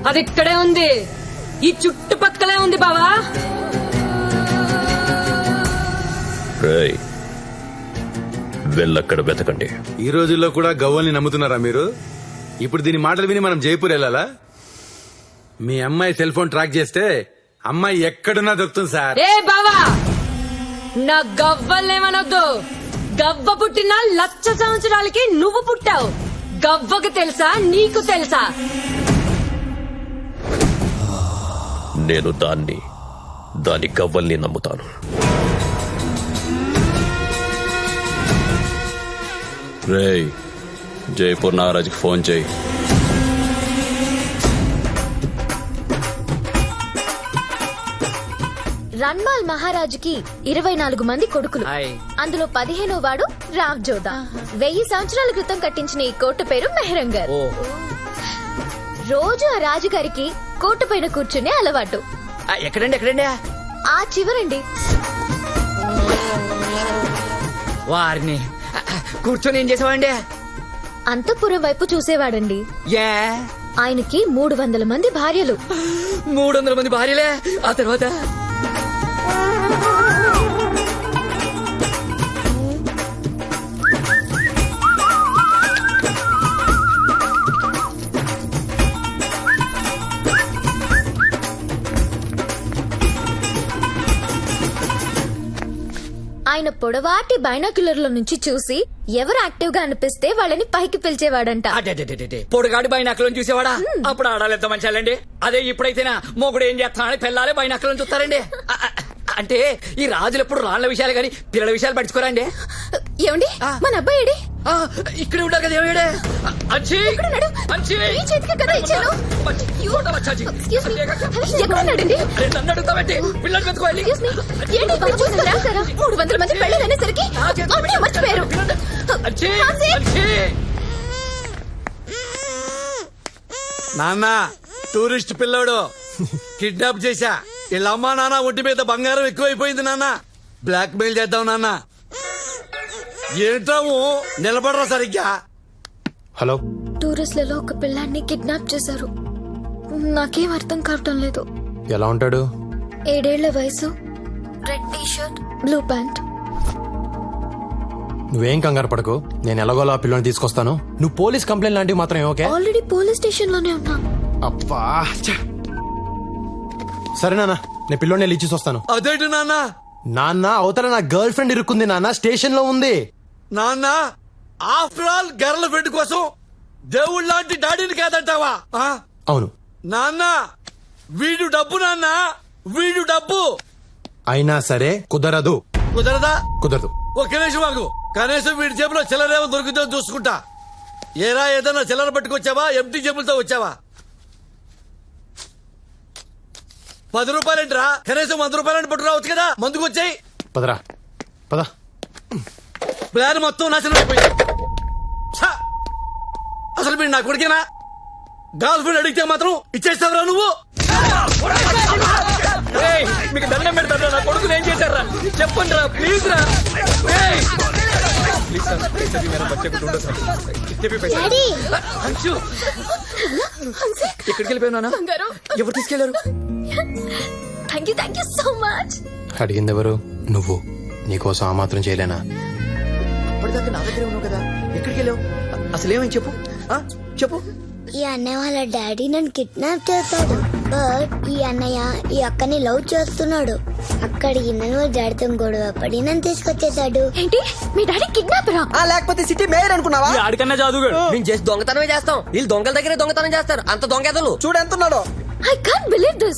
అది ఇక్కడే ఉంది, ఈ చుట్టుపక్కలే ఉంది బావా. వెళ్ళక్కడ వెతకండి. ఈ రోజుల్లో కూడా గవ్వల్ని నమ్ముతున్నారా మీరు? ఇప్పుడు దీని మాటలు విని మనం జైపూర్ వెళ్ళాలా? మీ అమ్మాయి సెల్ ఫోన్ ట్రాక్ చేస్తే అమ్మాయి ఎక్కడున్నా దొరుకుతుంది సార్. ఏ బావా, నా గవ్వల్నేమనొద్దు. గవ్వ పుట్టిన 1,00,000 సంవత్సరాలకి నువ్వు పుట్టావు. గవ్వకు తెలుసా, నీకు తెలుసా? నేను దాని గవ్వల్ని నమ్ముతాను. రేయ్, జైపూర్ నాగరాజ్కి ఫోన్ చేయి. రన్మాల్ మహారాజుకి 24 మంది కొడుకులు. అందులో 15వ వాడు రావ్ జోదా. 1000 సంవత్సరాల క్రితం కట్టించిన ఈ కోట పేరు మెహరంగర్. రోజు ఆ రాజుగారికి కోట పైన కూర్చునే అలవాటు. ఎక్కడండి? ఆ చివరండి. వారిని కూర్చొని ఏం చేసావండి? అంతఃపురం వైపు చూసేవాడండి. ఆయనకి 300 మంది భార్యలు. 300 మంది భార్యలే. ఆ తర్వాత ఆయన పొడవాటి బైనాక్యులర్ల నుంచి చూసి ఎవరు యాక్టివ్ గా అనిపిస్తే వాళ్ళని పైకి పిలిచేవాడంట. పొడుగాడి బైనాకులను చూసేవాడా? అప్పుడు ఆడాలి ఎంత మంచాలండి. అదే ఇప్పుడైతేనా మొగుడు ఏం చేస్తున్నాడని పిల్లాలే బైనాకులను చూస్తారండి. అంటే ఈ రాజులు ఎప్పుడు రాళ్ల విషయాలు గాని పిల్లల విషయాలు పట్టించుకోరండి. ఏమండి, మన అబ్బాయి ఏడి? ఇక్కడ ఉంటారు కదా. ఏమిడే నన్ను అడుగుతామంటే పిల్లలు పెట్టుకోవాలి. 300 మంది పెళ్ళనేసరికి మర్చిపోయారు. నాన్న, టూరిస్ట్ పిల్లోడు కిడ్నాప్ చేశా. వీళ్ళ అమ్మా నాన్న ఒంటి మీద బంగారం ఎక్కువైపోయింది నాన్న. బ్లాక్ మెయిల్ చేద్దాం నాన్న. ఏంటాము నిలబడరా సరిగ్గా. హలో, టూరిస్టులలో ఒక పిల్లాన్ని కిడ్నాప్ చేశారు. నాకేం అర్థం కావటం లేదు. ఎలా ఉంటాడు? 7 ఏళ్ల వయసు, red T shirt, blue pant. నువ్వేం కంగారు పడకు, నేను ఎలాగోలా ఆ పిల్లని తీసుకొస్తాను. నువ్వు పోలీస్ కంప్లైంట్ లాంటివి మాత్రం ఓకే? ఆల్రెడీ పోలీస్ స్టేషన్ లోనే ఉన్నా. అబ్బా, సరే నాన్న, నేను పిల్లోని వెళ్ళి ఇచ్చేసి వస్తాను. అదేంటి నాన్న? నాన్న, అవతల నా గర్ల్ ఫ్రెండ్ ఇరుక్కుంది నాన్న, స్టేషన్ లో ఉంది. నాన్న, ఆఫ్టర్ ఆల్ గర్ల్ ఫ్రెండ్ కోసం దేవుళ్ళ లాంటి డాడీని కాదంటావా? అవును నాన్న, వీడు డబ్బు నాన్న, వీడు డబ్బు. అయినా సరే కుదరదు. కుదరదా? కుదరదు. ఒక్క నిమిషం ఆగు. కనీసం వీడి జేబులో చిల్లరేమో దొరుకుతుందో చూసుకుంటా. ఏరా, ఏదన్నా చిల్లర పట్టుకొచ్చావా? ఎంటీ జేబులతో వచ్చావా? 10 రూపాయలేంట్రా? కనీసం 100 రూపాయలని పట్టు రావచ్చు కదా. మందుకు వచ్చాయి. పదరా పద. ప్లాన్ మొత్తం నాశనం అయిపోయింది. ఛ! అసలు మీరు నా కొడుకేనా? గర్ల్ ఫ్రెండ్ అడిగితే మాత్రం ఇచ్చేస్తావరా నువ్వు? మీకు దండం పెడతారా? నా కొడుకుని ఏం చేశారా? చెప్పండి రా, ప్లీజ్ రా. ఎక్కడికి వెళ్ళిపోయినా? ఎవరు తీసుకెళ్లారు? Thank you so much. అడిగింది ఎవరు? నువ్వు. నీకోసం ఆ మాత్రం చేయలేనా? అప్పటిదాకా నా దగ్గర ఉన్నావు కదా, ఎక్కడికి వెళ్ళావు? అసలేమని చెప్పు, చెప్పు. ఈ అన్నయ్య వాళ్ళ డాడీ నన్ను కిడ్నాప్ చేస్తాడు. బట్ ఈ అన్నయ్య ఈ అక్కని లవ్ చేస్తున్నాడు. అక్కడికి నన్ను డాడీతో గొడవ పడి నన్ను తీసుకొచ్చేసాడు. ఏంటి, మీ డాడీ కిడ్నాపరా? లేకపోతే సిటీ మేయర్ అనుకున్నావా? ఆడికన్నా జాదుగాడు. మేము చేసి దొంగతనమే చేస్తాం. వీళ్ళు దొంగల దగ్గరే దొంగతనం చేస్తారు. అంత దొంగెదలు చూడు ఎంతున్నాడు. I can't believe this.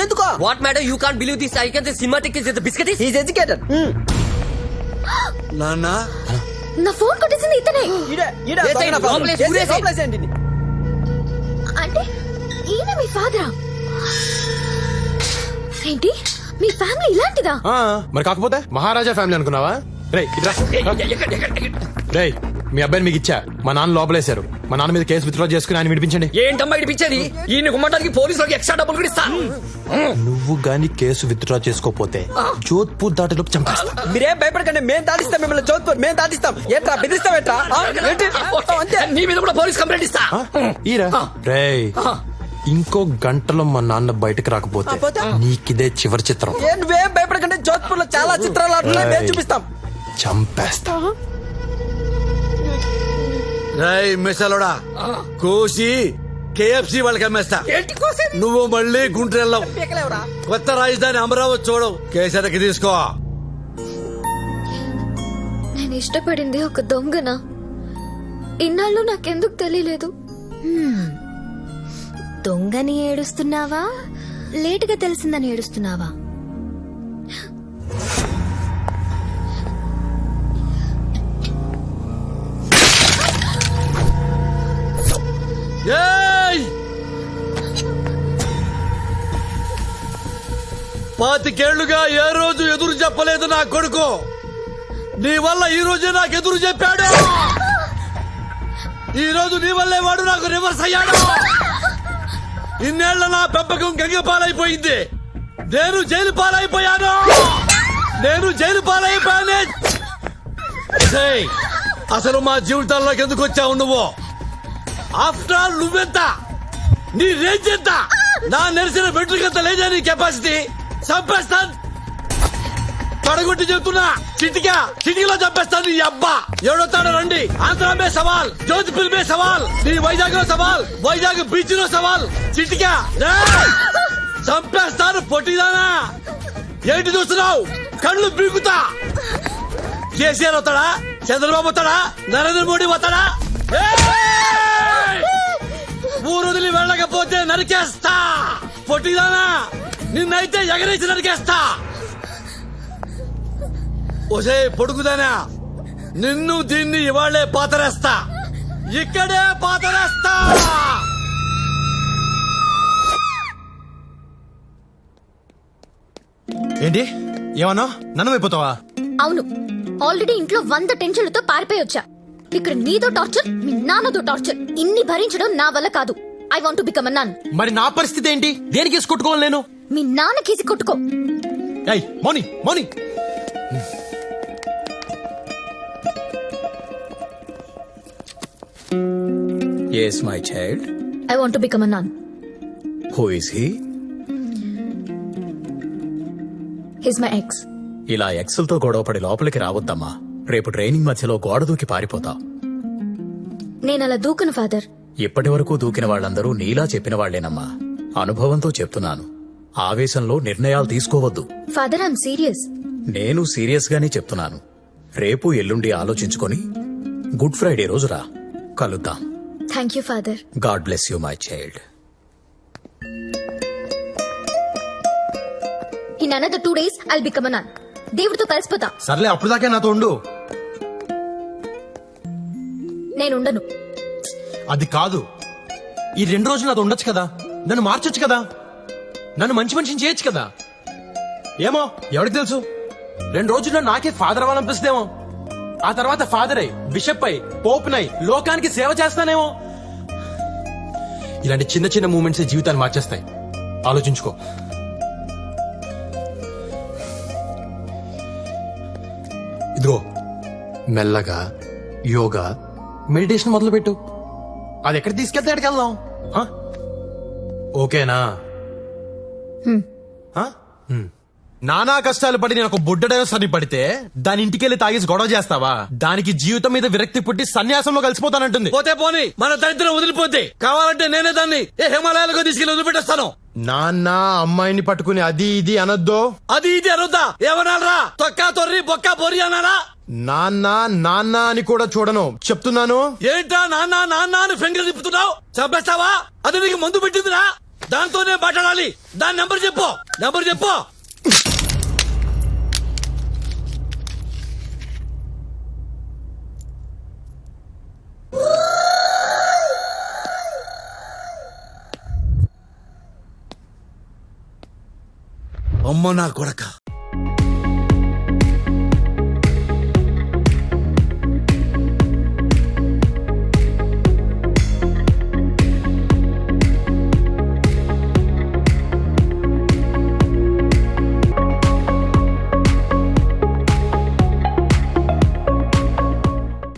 ఎందుకో? What matter? You can't believe this. I can say cinematic is the biscuit. He is educated. నాన్న, నా ఫోన్ కొట్టేసింది ఇతనే. అంటే ఈయన మీ ఫాదరా? ఏంటి, మీ ఫ్యామిలీ ఇలాంటిదా? మరి కాకపోతే మహారాజా ఫ్యామిలీ అనుకున్నావా? రేయ్, మీ అబ్బాయిని మీకు ఇచ్చా. మా నాన్న లోపలేశారు. మా నాన్న మీద కేసు విత్డ్రా చేసుకుని ఆయన విడిపించండి. ఏంటమ్మా విడిపించేది? ఈయన గుమ్మటానికి పోలీసులకు ఎక్స్ట్రా డబ్బులు కూడా ఇస్తా. నువ్వు గాని కేసు విత్డ్రా చేసుకోపోతే జోధ్పూర్ దాటిలోపు చంపేస్తా. మీరేం భయపడకండి, మేము దాటిస్తాం. మిమ్మల్ని జోధ్పూర్ మేము దాటిస్తాం. ఏంట్రా బెదిరిస్తాం? ఏంట్రా? నీ మీద కూడా పోలీస్ కంప్లైంట్ ఇస్తా. ఈరా రేయ్, ఇంకో గంటలో మా నాన్న బయటకు రాకపోతే నీకిదే చివరి చిత్రం. నువ్వేం భయపడకండి, జోధ్పూర్ లో చాలా చిత్రాలు ఆడుతున్నాయి, మేము చూపిస్తాం. చంపేస్తా. మిసలోడా కోసి KFC వాళ్ళకి అమ్మేస్తా. నువ్వు మళ్ళీ గుంటూరు వెళ్ళావు. కొత్త రాజధాని అమరావతి చూడవు. కేసరికి తీసుకో. నేను ఇష్టపడింది ఒక దొంగన. ఇన్నాళ్ళు నాకెందుకు తెలియలేదు. దొంగని ఏడుస్తున్నావా, లేటుగా తెలిసిందని ఏడుస్తున్నావా? ఏయ్! 25 ఏళ్లుగా ఏ రోజు ఎదురు చెప్పలేదు నా కొడుకు. నీ వల్ల ఈ రోజే నాకు ఎదురు చెప్పాడు. ఈ రోజు నీ వల్లే వాడు నాకు రివర్స్ అయ్యాడు. ఇన్నేళ్ల నా పెంపకం గంగ పాలైపోయింది. నేను జైలు పాలైపోయాను. ఏయ్! అసలు మా జీవితాల్లోకి ఎందుకు వచ్చావు నువ్వు? ఆఫ్టర్ ఆల్ నువ్వెంత, నీ రేంజ్ ఎంత? నా నెరిసిన బెట్రికంత లేదా నీ కెపాసిటీ? చంపేస్తాను, పడగొట్టి చెబుతున్నా. చిటికలో చంపేస్తాను నీ అబ్బా. ఎవడొస్తాడో రండి. ఆంధ్ర మే సవాల్, జోధ్పూర్ మే సవాల్, నీ వైజాగ్ లో సవాల్, వైజాగ్ బీచ్ లో సవాల్. చిటికా చంపేస్తాను పొట్టిదానా. ఏంటి చూస్తున్నావు? కళ్ళు బీగుతా. కేసీఆర్ వస్తాడా? చంద్రబాబు వస్తాడా? నరేంద్ర మోడీ వస్తాడా? ఊరు వదిలి వెళ్ళకపోతే నరికేస్తా. పొట్టిదానా, నిన్నైతే ఎగరేసి నరికేస్తా. ఒసే పొడుగుదానా, నిన్ను దీన్ని ఇవాళ్లే పాతరేస్తా. ఇక్కడే పాతరేస్తా. ఏంటి ఏమన్నా నన్ను అయిపోతావా? అవును, ఆల్రెడీ ఇంట్లో 100 టెన్షన్లతో పారిపోయి వచ్చా. ఇక్కడ నీతో టార్చర్, మీ నాన్నతో టార్చర్, ఇన్ని భరించడం నా వల్ల కాదు. I want to become a nun. మరి నా పరిస్థితి ఏంటి? దేనికి వేసి కొట్టుకోవాలి నేను? మీ నాన్న కేసి కొట్టుకో. Mouni Yes, my child. I want to become a nun. Who is he? He's my ex. ఇలా ఎక్సెల్తో గొడవపడి లోపలికి రావద్దమ్మా. రేపు ట్రైనింగ్ మధ్యలో గోడ దూకి పారిపోతావు. నేను అలా దూకను ఫాదర్. ఇప్పటి వరకు దూకిన వాళ్ళందరూ నీలా చెప్పిన వాళ్లేనమ్మా. అనుభవంతో చెప్తున్నాను. ఆవేశంలో నిర్ణయాలు తీసుకోవద్దు. Father, I'm serious. నేను సీరియస్ గానే చెప్తున్నాను. రేపు ఎల్లుండి ఆలోచించుకొని గుడ్ ఫ్రైడే రోజు రా, కలుద్దాం. Thank you father. God bless you my child. In another 2 days I'll become a nun. దేవుడితో కలిసిపోతా. సర్లే, అప్పుడు దాకా నాతో ఉండు. నేనుండను. అది కాదు, ఈ 2 రోజులు నాతో ఉండొచ్చు కదా. నన్ను మార్చొచ్చు కదా. నన్ను మంచి మనిషిని చేయొచ్చు కదా. ఏమో, ఎవరికి తెలుసు? 2 రోజుల్లో నాకే ఫాదర్ అవ్వాలనిపిస్తేమో. ఆ తర్వాత ఫాదర్ అయి, బిషప్ అయి, పోప్ నై లోకానికి సేవ చేస్తానేమో. ఇలాంటి చిన్న చిన్న మూమెంట్స్ జీవితాన్ని మార్చేస్తాయి. ఆలోచించుకో. ఇదిగో, మెల్లగా యోగా, మెడిటేషన్ మొదలు పెట్టు. అది ఎక్కడ తీసుకెళ్తే ఎక్కడికి వెళ్దాం. ఆ? ఓకేనా? ఆ? నానా కష్టాలు పడి నేను ఒక బుడ్డడో సన్ని పడితే దాని ఇంటికెళ్ళి తాగేసి గొడవ చేస్తావా? దానికి జీవితం మీద విరక్తి పుట్టి సన్యాసంలో కలిసిపోతానంటుంది. పోతే పోని, మన దరిద్రం వదిలిపోతే కావాలంటే నేనే దాన్ని హిమాలయాలకు తీసుకెళ్లి వదిలిపెట్టేస్తాను. నాన్న అమ్మాయిని పట్టుకుని అది ఇది అనొద్దు. అది ఇది అనొద్దా? ఏమనాలరా? తొక్కా తొర్రి బొక్క బొరి అనాలా? నాన్న నాన్న అని కూడా చూడను, చెప్తున్నాను. ఏంటా నాన్న నాన్న అని ఫింగర్ తిప్పుతున్నావు? చంపేస్తావా? అది నీకు మందు పెట్టిందిరా? దాంతోనే మాట్లాడాలి. దాని నెంబర్ చెప్పు. అమ్మ నా కొడక,